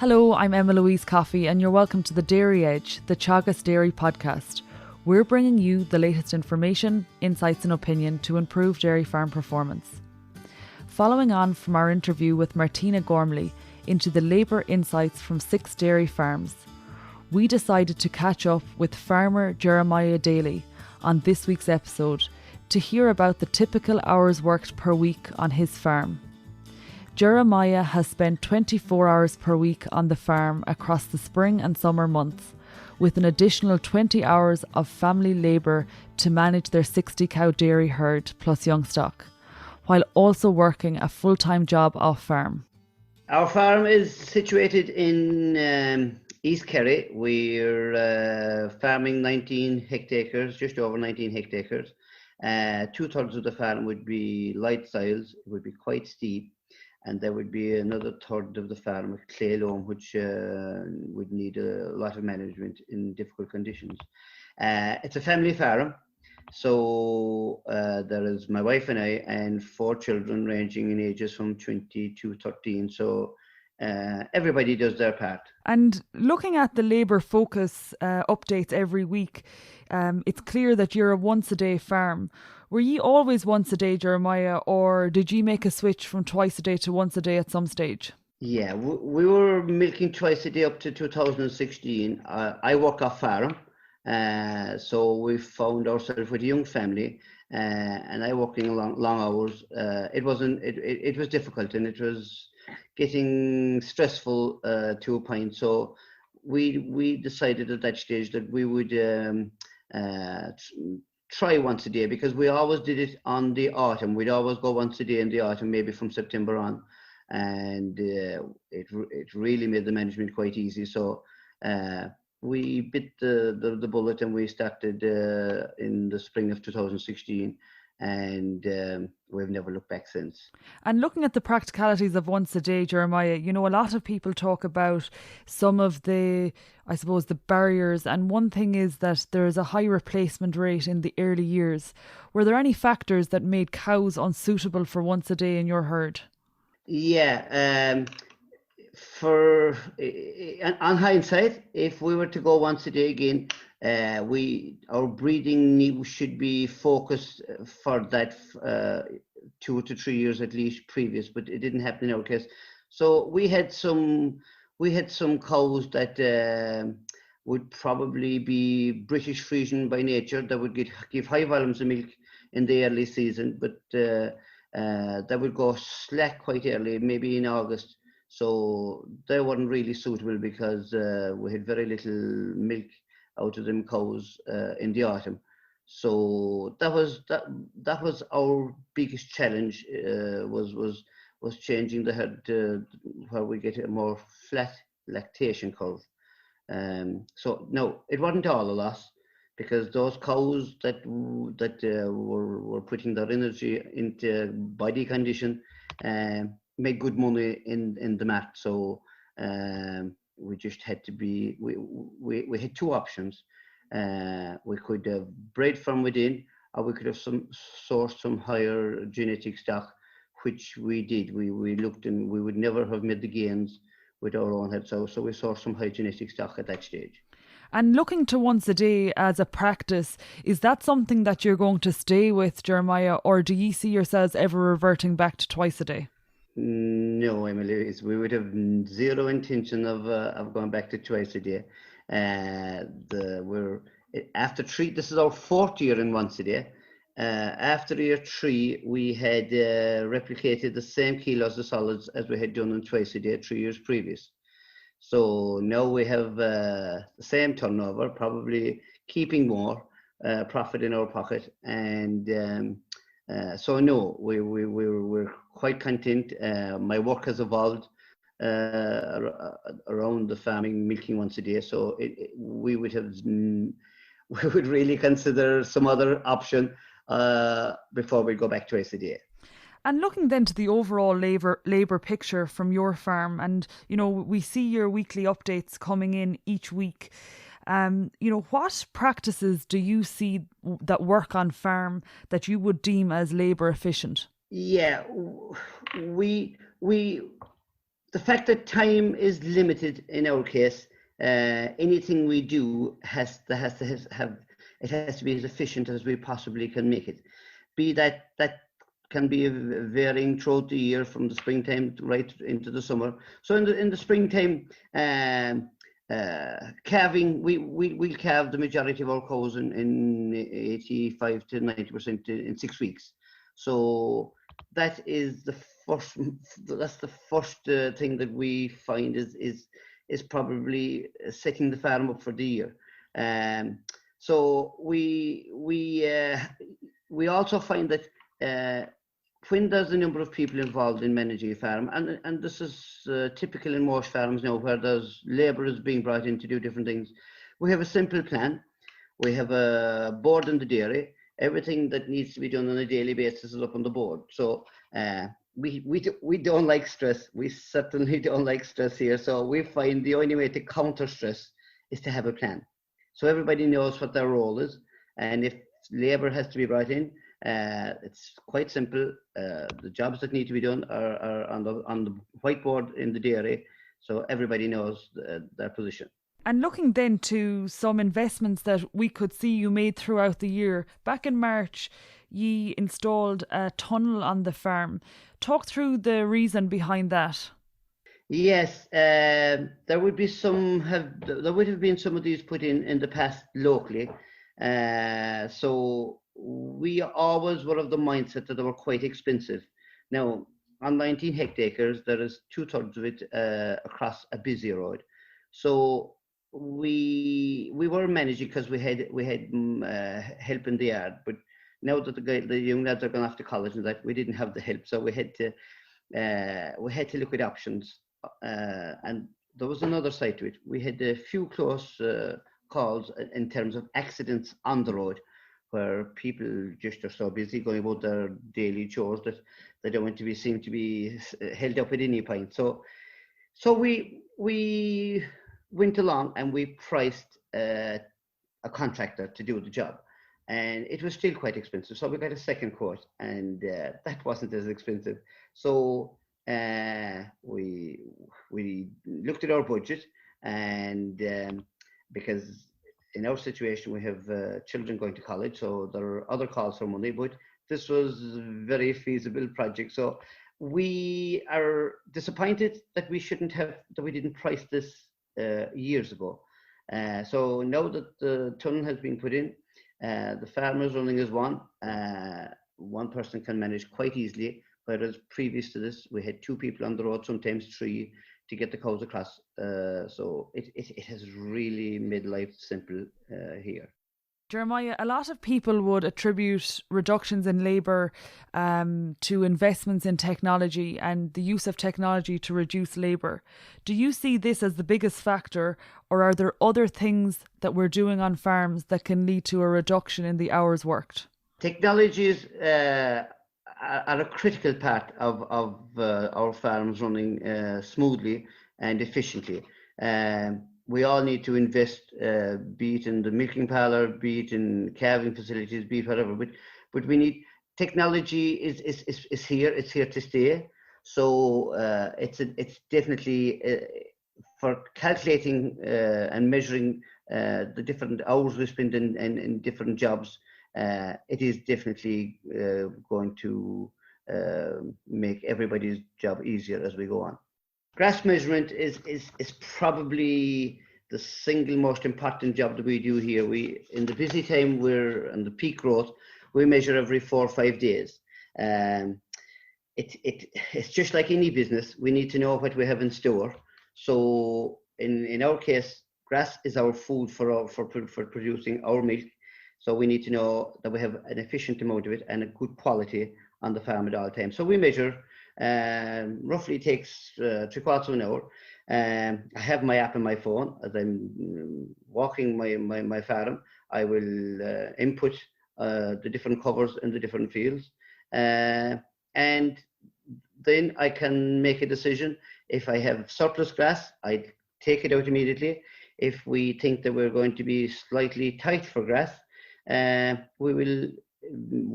Hello, I'm Emma-Louise Coffey and you're welcome to the Dairy Edge, the Teagasc Dairy podcast. We're bringing you the latest information, insights and opinion to improve dairy farm performance. Following on from our interview with Martina Gormley into the labour insights from 6 dairy farms, we decided to catch up with farmer Jeremiah Daly on this week's episode to hear about the typical hours worked per week on his farm. Jeremiah has spent 24 hours per week on the farm across the spring and summer months, with an additional 20 hours of family labour to manage their 60 cow dairy herd plus young stock, while also working a full-time job off farm. Our farm is situated in East Kerry. We're farming 19 hectares, just over 19 hectares. 2/3 of the farm would be light soils, it would be quite steep. And there would be another third of the farm with clay loam, which would need a lot of management in difficult conditions. It's a family farm, so there is my wife and I and 4 children ranging in ages from 20 to 13. So everybody does their part. And looking at the labour focus updates every week, it's clear that you're a once-a-day farm. Were ye always once a day, Jeremiah, or did you make a switch from twice a day to once a day at some stage? Yeah, we were milking twice a day up to 2016. I work off farm, so we found ourselves with a young family, and I working long hours. It was difficult, and it was getting stressful to a point. So we decided at that stage that we would try once a day, because we always did it on the autumn. We'd always go once a day in the autumn, maybe from September on, and it really made the management quite easy. So we bit the bullet, and we started in the spring of 2016, and we've never looked back since. And looking at the practicalities of once a day, Jeremiah, you know, a lot of people talk about some of the, I suppose, the barriers. And one thing is that there is a high replacement rate in the early years. Were there any factors that made cows unsuitable for once a day in your herd? Yeah, on hindsight, if we were to go once a day again, our breeding need should be focused for that 2 to 3 years at least previous, but it didn't happen in our case. So we had some cows that would probably be British Friesian by nature, that would give high volumes of milk in the early season, but that would go slack quite early, maybe in August. So they weren't really suitable, because we had very little milk out of them cows in the autumn. So that was our biggest challenge, was changing the herd where we get a more flat lactation curve. So no, it wasn't all a loss, because those cows that were putting their energy into body condition make good money in the mat. So we just had to be, we had 2 options. We could have bred from within, or we could have sourced some higher genetic stock, which we did. We looked, and we would never have made the gains with our own head. So we sourced some high genetic stock at that stage. And looking to once a day as a practice, is that something that you're going to stay with, Jeremiah, or do you see yourselves ever reverting back to twice a day? No, Emily, we would have zero intention of going back to twice a day. This is our 4th year in once a day. After year 3, we had replicated the same kilos of solids as we had done in twice a day 3 years previous. So now we have the same turnover, probably keeping more profit in our pocket, and so no, we're quite content. My work has evolved around the farming, milking once a day. So we would really consider some other option before we go back twice a day. And looking then to the overall labour picture from your farm, and you know, we see your weekly updates coming in each week. You know, what practices do you see that work on farm that you would deem as labour efficient? Yeah, we the fact that time is limited in our case, anything we do has to be as efficient as we possibly can make it. Be that can be varying throughout the year from the springtime right into the summer. So in the springtime, calving, we'll calve the majority of our cows in 85 to 90% in 6 weeks. So that's the first thing that we find is probably setting the farm up for the year. So we also find that when there's a number of people involved in managing a farm, and this is typical in most farms now, where there's labourers being brought in to do different things, we have a simple plan. We have a board in the dairy. Everything that needs to be done on a daily basis is up on the board. So we don't like stress. We certainly don't like stress here. So we find the only way to counter stress is to have a plan. So everybody knows what their role is, and if labour has to be brought in, it's quite simple. The jobs that need to be done are on the whiteboard in the dairy, so everybody knows their position. And looking then to some investments that we could see you made throughout the year, back in March, ye installed a tunnel on the farm. Talk through the reason behind that. Yes, there would have been some of these put in the past locally. So we always were of the mindset that they were quite expensive. Now, on 19 hectares, there is 2/3 of it across a busy road. So we were managing because we had help in the yard, but now that the young lads are going off to college and that, we didn't have the help, so we had to look at options. And there was another side to it. We had a few close calls in terms of accidents on the road, where people just are so busy going about their daily chores that they don't want to be seen to be held up at any point. So we went along and we priced a contractor to do the job, and it was still quite expensive. So we got a second quote, and that wasn't as expensive. So we looked at our budget, and because in our situation we have children going to college, so there are other calls for money, but this was a very feasible project. So we are disappointed that we didn't price this years ago. So now that the tunnel has been put in, the farm is running as one. One person can manage quite easily, whereas previous to this, we had 2 people on the road, sometimes 3, to get the cows across. So it has really made life simple here. Jeremiah, a lot of people would attribute reductions in labour to investments in technology and the use of technology to reduce labour. Do you see this as the biggest factor, or are there other things that we're doing on farms that can lead to a reduction in the hours worked? Technologies are a critical part of our farms running smoothly and efficiently. We all need to invest, be it in the milking parlour, be it in calving facilities, be it whatever. But we need technology is here. It's here to stay. So it's definitely for calculating and measuring the different hours we spend in different jobs. It is definitely going to make everybody's job easier as we go on. Grass measurement is probably the single most important job that we do here. In the busy time, we're in the peak growth, we measure every 4 or 5 days. It's just like any business. We need to know what we have in store. So in our case, grass is our food for producing our milk. So we need to know that we have an efficient amount of it and a good quality on the farm at all times. So we measure. Roughly takes 3/4 of an hour. I have my app on my phone. As I'm walking my farm, I will input the different covers in the different fields, and then I can make a decision. If I have surplus grass, I take it out immediately. If we think that we're going to be slightly tight for grass, we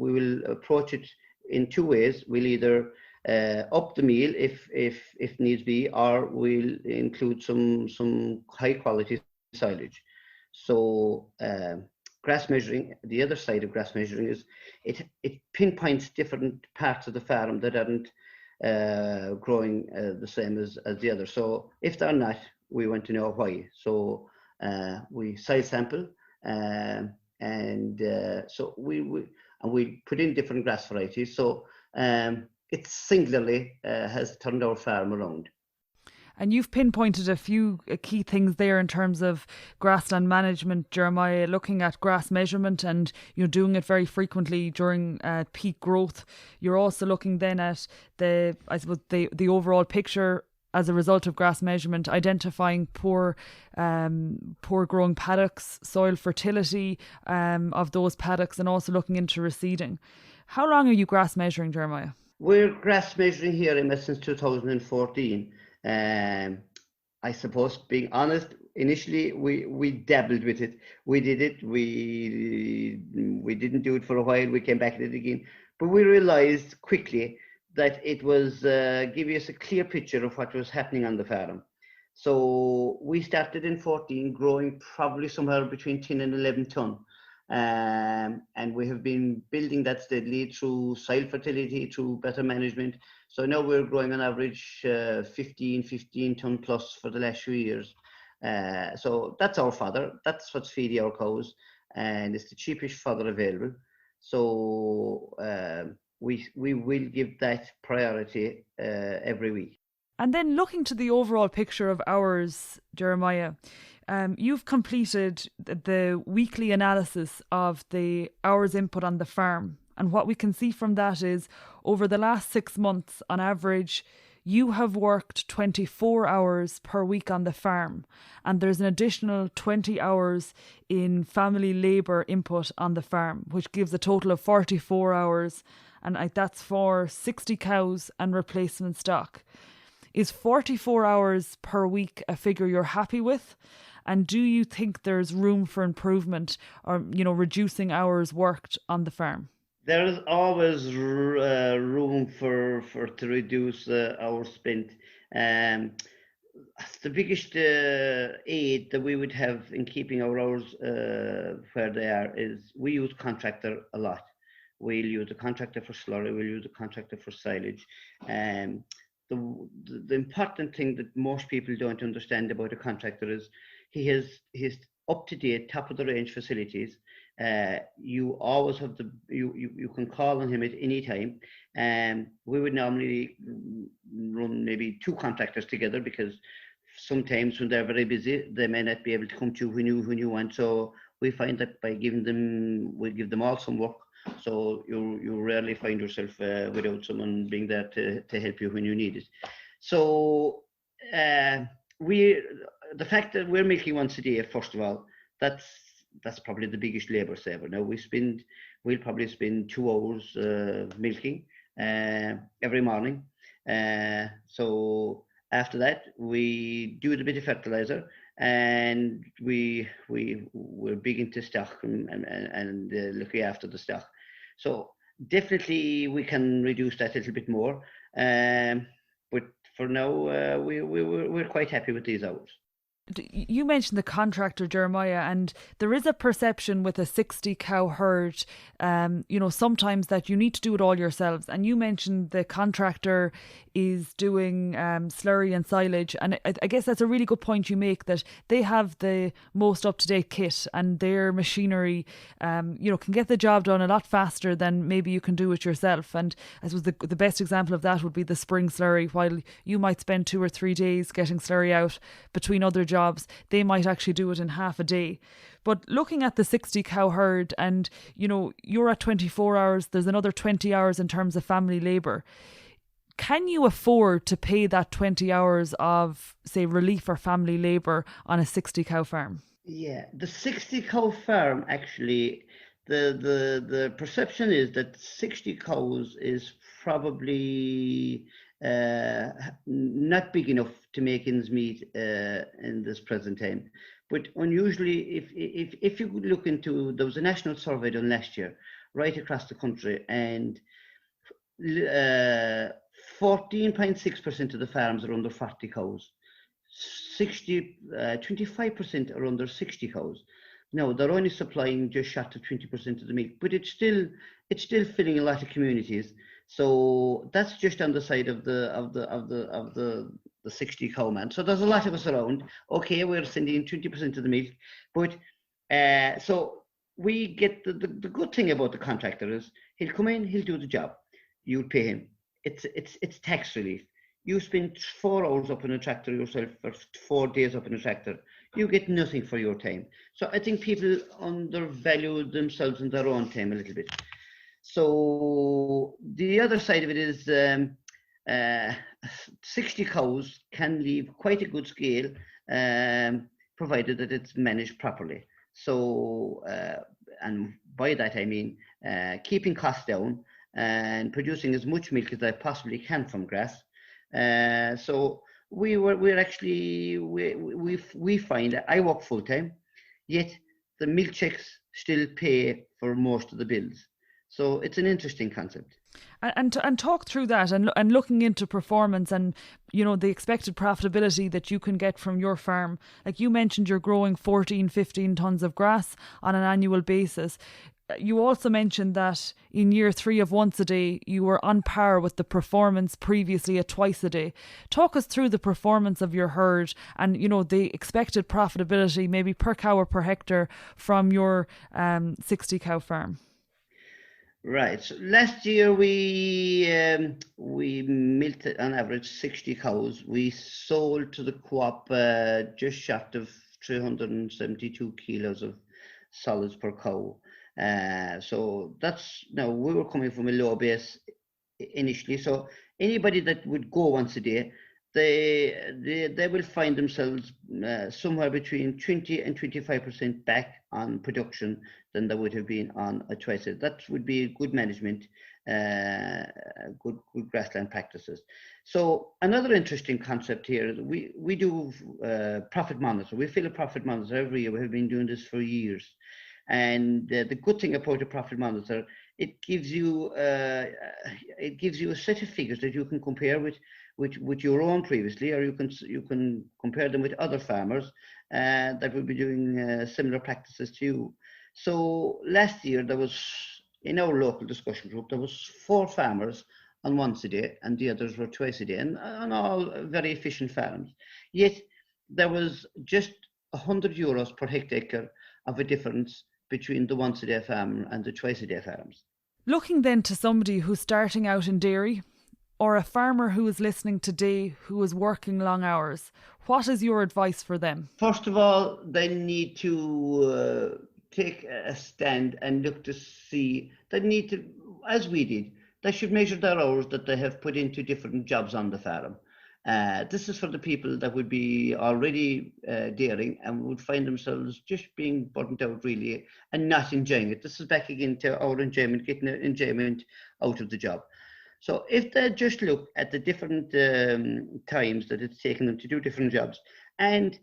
will approach it in 2 ways. We'll either up the meal if needs be, or we'll include some high quality silage. So grass measuring, the other side of grass measuring is it pinpoints different parts of the farm that aren't growing the same as the other. So if they're not, we want to know why. So we soil sample, and so we put in different grass varieties. So it singularly has turned our farm around. And you've pinpointed a few key things there in terms of grassland management, Jeremiah, looking at grass measurement, and you're doing it very frequently during peak growth. You're also looking then at the overall picture as a result of grass measurement, identifying poor growing paddocks, soil fertility of those paddocks, and also looking into reseeding. How long are you grass measuring, Jeremiah? We're grass measuring here, Emma, since 2014. I suppose, being honest, initially we dabbled with it. We did it. We didn't do it for a while. We came back at it again, but we realised quickly that it was giving us a clear picture of what was happening on the farm. So we started in 14, growing probably somewhere between 10 and 11 ton. And we have been building that steadily through soil fertility, through better management. So now we're growing on average 15 ton plus for the last few years. So that's our fodder. That's what's feeding our cows, and it's the cheapest fodder available. So we will give that priority every week. And then looking to the overall picture of hours, Jeremiah, you've completed the weekly analysis of the hours input on the farm. And what we can see from that is over the last 6 months, on average, you have worked 24 hours per week on the farm. And there's an additional 20 hours in family labour input on the farm, which gives a total of 44 hours. And that's for 60 cows and replacement stock. Is 44 hours per week a figure you're happy with? And do you think there's room for improvement or, reducing hours worked on the farm? There is always room to reduce hours spent. The biggest aid that we would have in keeping our hours where they are is we use contractor a lot. We'll use a contractor for slurry, we'll use a contractor for silage. The important thing that most people don't understand about a contractor is he has his up-to-date, top-of-the-range facilities. You always have you can call on him at any time. We would normally run maybe 2 contractors together, because sometimes when they're very busy, they may not be able to come to you when you want. So we find that by we give them all some work. So you rarely find yourself without someone being there to help you when you need it. So the fact that we're milking once a day, first of all, that's probably the biggest labour saver. Now we'll probably spend 2 hours milking every morning. So after that, we do the bit of fertilizer, and we're big into stock and looking after the stock. So definitely we can reduce that a little bit more. But for now, we're quite happy with these hours. You mentioned the contractor, Jeremiah, and there is a perception with a 60 cow herd, sometimes that you need to do it all yourselves. And you mentioned the contractor is doing slurry and silage. And I guess that's a really good point you make, that they have the most up-to-date kit, and their machinery, can get the job done a lot faster than maybe you can do it yourself. And I suppose the best example of that would be the spring slurry. While you might spend 2 or 3 days getting slurry out between other jobs, they might actually do it in half a day. But looking at the 60 cow herd, and you're at 24 hours, there's another 20 hours in terms of family labour. Can you afford to pay that 20 hours of, say, relief or family labour on a 60 cow farm? Yeah, the 60 cow farm, actually, the perception is that 60 cows is probably not big enough to make ends meet in this present time. But unusually, if you look into, there was a national survey done last year right across the country, and 14.6% of the farms are under 40 cows. 25% are under 60 cows. Now they're only supplying just short of 20% of the milk, but it's still filling a lot of communities. So that's just on the side of the 60 cow man. So there's a lot of us around. Okay, we're sending 20% of the milk, but so we get the good thing about the contractor is he'll come in, he'll do the job, you'll pay him. It's tax relief. You spend 4 hours up in a tractor yourself, or 4 days up in a tractor, you get nothing for your time. So I think people undervalue themselves and their own time a little bit. So the other side of it is 60 cows can leave quite a good scale, provided that it's managed properly. So, and by that I mean keeping costs down and producing as much milk as I possibly can from grass. So we find that I work full time, yet the milk checks still pay for most of the bills. So it's an interesting concept. And talk through that and looking into performance and, you know, the expected profitability that you can get from your farm. Like you mentioned, you're growing 15 tons of grass on an annual basis. You also mentioned that in year 3 of once a day, you were on par with the performance previously at twice a day. Talk us through the performance of your herd and, you know, the expected profitability, maybe per cow or per hectare from your 60 cow farm. Right. So last year we milked on average 60 cows. We sold to the co-op just short of 372 kilos of solids per cow. So that's, now we were coming from a low base initially. So anybody that would go once a day, they will find themselves somewhere between 20 and 25% back on production than they would have been on a twice a day. That would be good management, good grassland practices. So another interesting concept here is we do profit monitor. We fill a profit monitor every year. We have been doing this for years. And the good thing about a profit monitor, it gives you a set of figures that you can compare with your own previously, or you can compare them with other farmers that will be doing similar practices to you. So last year there was, in our local discussion group, there was 4 farmers on once a day and the others were twice a day, and on all very efficient farms. Yet there was just €100 per hectare of a difference between the once a day farm and the twice a day farms. Looking then to somebody who's starting out in dairy, or a farmer who is listening today who is working long hours, what is your advice for them? First of all, they need to take a stand and look to see, they need to, as we did, they should measure their hours that they have put into different jobs on the farm. This is for the people that would be already dairying and would find themselves just being burnt out really and not enjoying it. This is back again to our enjoyment, getting enjoyment out of the job. So if they just look at the different times that it's taken them to do different jobs and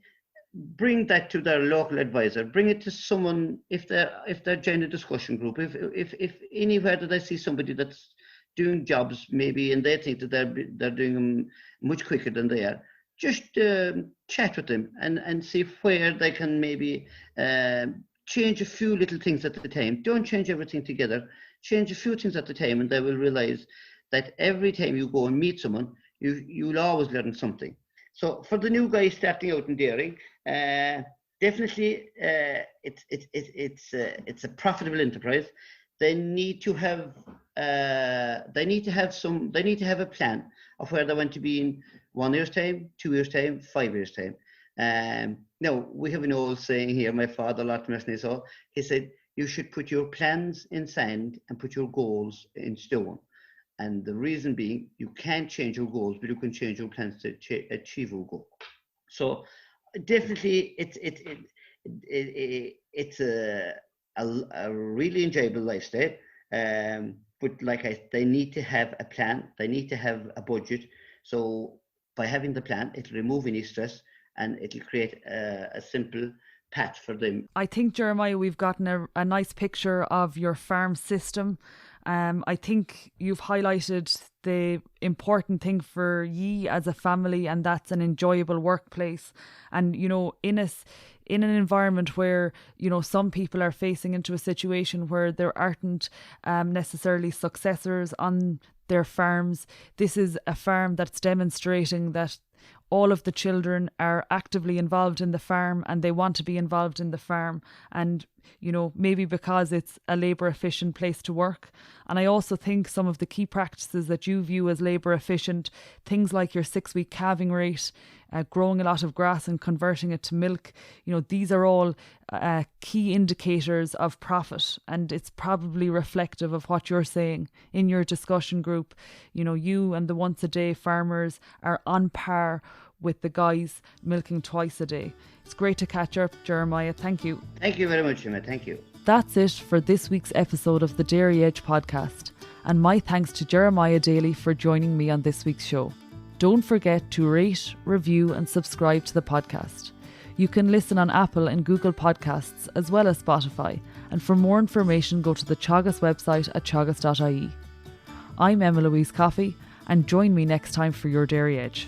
bring that to their local advisor, bring it to someone, if they're joining a discussion group, if anywhere that I see somebody that's doing jobs maybe and they think that they're doing them much quicker than they are, just chat with them and see where they can maybe change a few little things at the time. Don't change everything together. Change a few things at the time and they will realize that every time you go and meet someone, you'll always learn something. So for the new guys starting out in dairying, definitely it's a profitable enterprise. They need to have a plan of where they want to be in 1 year's time, 2 years' time, 5 years' time. Now we have an old saying here. My father, he said, you should put your plans in sand and put your goals in stone. And the reason being, you can't change your goals, but you can change your plans to achieve your goal. So definitely, it's a really enjoyable lifestyle. But they need to have a plan. They need to have a budget. So by having the plan, it'll remove any stress and it'll create a simple path for them. I think, Jeremiah, we've gotten a nice picture of your farm system I think you've highlighted the important thing for ye as a family, and that's an enjoyable workplace. And, you know, in an environment where, you know, some people are facing into a situation where there aren't necessarily successors on their farms, this is a farm that's demonstrating that all of the children are actively involved in the farm and they want to be involved in the farm. And, you know, maybe because it's a labour efficient place to work. And I also think some of the key practices that you view as labour efficient, things like your 6-week calving rate, growing a lot of grass and converting it to milk, you know, these are all key indicators of profit. And it's probably reflective of what you're saying in your discussion group. You know, you and the once a day farmers are on par with the guys milking twice a day. It's great to catch up, Jeremiah. Thank you. Thank you very much, Emma. Thank you. That's it for this week's episode of the Dairy Edge podcast. And my thanks to Jeremiah Daly for joining me on this week's show. Don't forget to rate, review and subscribe to the podcast. You can listen on Apple and Google Podcasts as well as Spotify. And for more information, go to the Teagasc website at teagasc.ie. I'm Emma-Louise Coffey, and join me next time for your Dairy Edge.